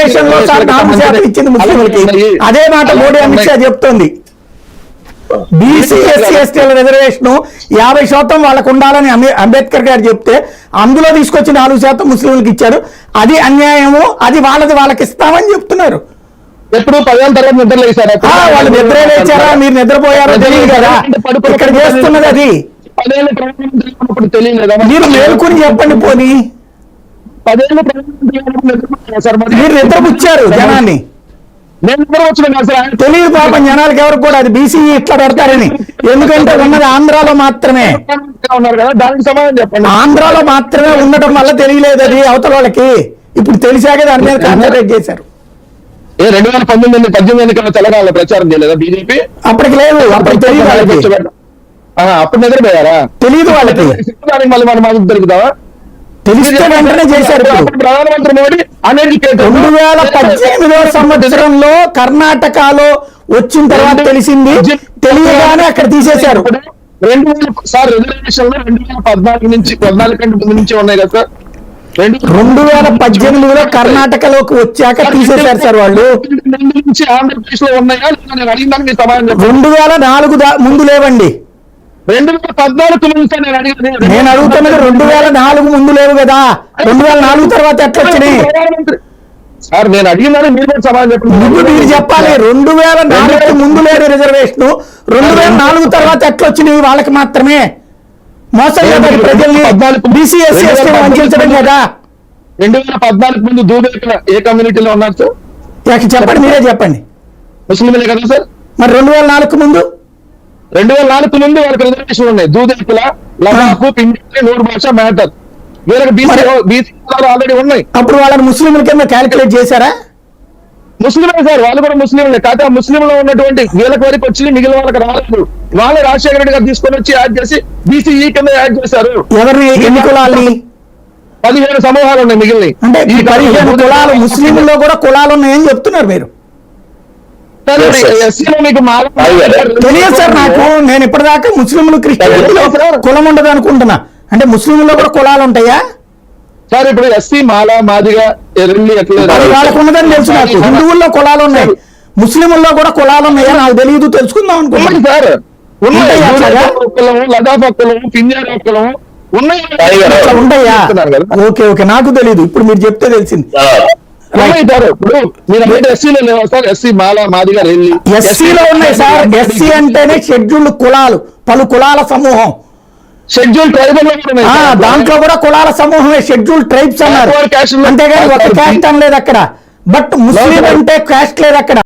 Reservation లో 4% ఇచ్చింది ముస్లింలకి. అదే మాట మోడీ అమిత్ షా చెప్తోంది. బీసీ ఎస్సీ ఎస్టీల రిజర్వేషన్ 50% వాళ్ళకు ఉండాలని అంబేద్కర్ గారు చెప్తే అందులో తీసుకొచ్చి 4% ముస్లింలకు ఇచ్చారు. అది అన్యాయము, అది వాళ్ళకి ఇస్తామని చెప్తున్నారు. ఎప్పుడు 10 ఏళ్ళ తర్వాత నిద్రలేసారా? వాళ్ళు నిద్ర లేచారా, మీరు నిద్రపోయారో తెలియదు కదా. ఇక్కడ చేస్తున్నది అది. 10 ఏళ్ళ ప్రధానమంత్రి తెలియదు కదా. మీరు మేలుకుని చెప్పండి. పోనీ 10 ఏళ్ళ మీరు నిద్రపుచ్చారు జనాన్ని. నేను నిద్ర వచ్చిన తెలియదు పాపం జనాలకి ఎవరికి కూడా అది బీసీ ఇట్లా పెడతారని. ఎందుకంటే ఉన్నది ఆంధ్రాలో మాత్రమే, ఉన్నారు కదా, దానికి సమాధానం చెప్పండి. ఆంధ్రాలో మాత్రమే ఉండటం వల్ల తెలియలేదు అది అవతల వాళ్ళకి. ఇప్పుడు తెలిసాక దాని మీద కాన్సన్ట్రేట్ చేశారు. 2018 ఎన్నికల్లో తెలంగాణలో ప్రచారం చేయలేదా బీజేపీ? అప్పటికి లేదు, అప్పటికి తెలియదు వాళ్ళకి. అప్పుడు నిద్రపోయారా? తెలియదు వాళ్ళకి. మళ్ళీ మనం మాకు దొరుకుతావా? తెలిస్తే వెంటనే చేశారు. ప్రధానమంత్రి మోడీ అన్ఎడ్యుకేటెడ్. 2018 సంవత్సరంలో కర్ణాటకలో వచ్చిన తర్వాత తెలిసింది, తెలియగానే అక్కడ తీసేశారు. 2000 రిజర్వేషన్ లో 2014 నుంచి 14 కంటే ముందు నుంచి ఉన్నాయి కదా సార్. 2018లో కర్ణాటకలోకి వచ్చాక తీసేశారు సార్ వాళ్ళు. నుంచి ఆంధ్రప్రదేశ్ లో ఉన్నాయా? నేను అడిగిన మీ సమాధానం 2004 ముందు లేవండి. 2014 నుంచి నేను అడుగుతున్నది 2004 ముందు లేవు కదా. 2004 తర్వాత ఎట్లా వచ్చినాయి సార్? నేను అడిగినాను, మీరు కూడా సమాధానం చెప్పండి. మీరు చెప్పాలి. 2004 ముందు లేదు రిజర్వేషన్. 2004 తర్వాత ఎట్లా వచ్చినాయి? వాళ్ళకి మాత్రమే మోసం చేయబడి ప్రజల్ని బీసీ ఎస్సీ ఎస్టీ వంచడం కదా. 2014 ముందు దూదేకల ఏ కమ్యూనిటీలో ఉన్నారు సార్? చెప్పండి, మీరే చెప్పండి. ముస్లింలే కదా సార్. మరి 2004 ముందు? 2004 ముందు వాళ్ళకి రిజర్వేషన్ ఉన్నాయి. దూదేకుల, లదాఖు, పిండి, నూరు భాష, మ్యాటర్. వీళ్ళకి బీసీ ఆల్రెడీ ఉన్నాయి. అప్పుడు వాళ్ళని ముస్లింల కింద క్యాలిక్యులేట్ చేశారా? ముస్లింలే సార్, వాళ్ళు కూడా ముస్లింలే. కాకపోతే ఆ ముస్లింలో ఉన్నటువంటి వీళ్ళకి వరకు వచ్చి మిగిలిన వాళ్ళకి రాలేదు. వాళ్ళే రాజశేఖర రెడ్డి గారు తీసుకొని వచ్చి యాడ్ చేసి బీసీఈ కింద యాడ్ చేశారు. ఎవరిని? ఎన్ని కులాలని? 15 సమూహాలు ఉన్నాయి మిగిలిన. అంటే ఈ 15 కులాలు ముస్లింలో కూడా కులాలు ఉన్నాయని చెప్తున్నారు మీరు. మీకు తెలియదు సార్ నాకు. నేను ఇప్పటిదాకా ముస్లింలు క్రిస్టియన్లు కులం ఉండదు అనుకుంటున్నా. అంటే ముస్లింలో కూడా కులాలు ఉంటాయా సార్? ఇప్పుడు ఎస్సీ, మాల, మాదిగా, ఎర్రల్లి వాళ్ళకు ఉన్నదని తెలుసు నాకు. హిందువుల్లో కులాలు ఉన్నాయి, ముస్లింల్లో కూడా కులాలు ఉన్నాయా నాకు తెలియదు, తెలుసుకుందాం అనుకుంటున్నాను సార్. లదాఖ్ కులం, పింజారా కులం ఉంటాయా? ఓకే ఓకే, నాకు తెలియదు, ఇప్పుడు మీరు చెప్తే తెలిసింది. ఇప్పుడు మీరు ఎస్సీలో లేవా సార్? ఎస్సీ, మాల, మాదిగా, రెల్లి ఎస్సీలో ఉన్నాయి సార్. ఎస్సీ అంటేనే షెడ్యూల్డ్ కులాలు, పలు కులాల సమూహం. షెడ్యూల్ ట్రైబల్ దాంట్లో కూడా కులాల సమూహమే షెడ్యూల్ ట్రైబ్స్ అన్నారు. అంతేగాని ఒక క్యాస్ట్ అనలేదు అక్కడ. బట్ ముస్లిం అంటే క్యాస్ట్ లేదు అక్కడ.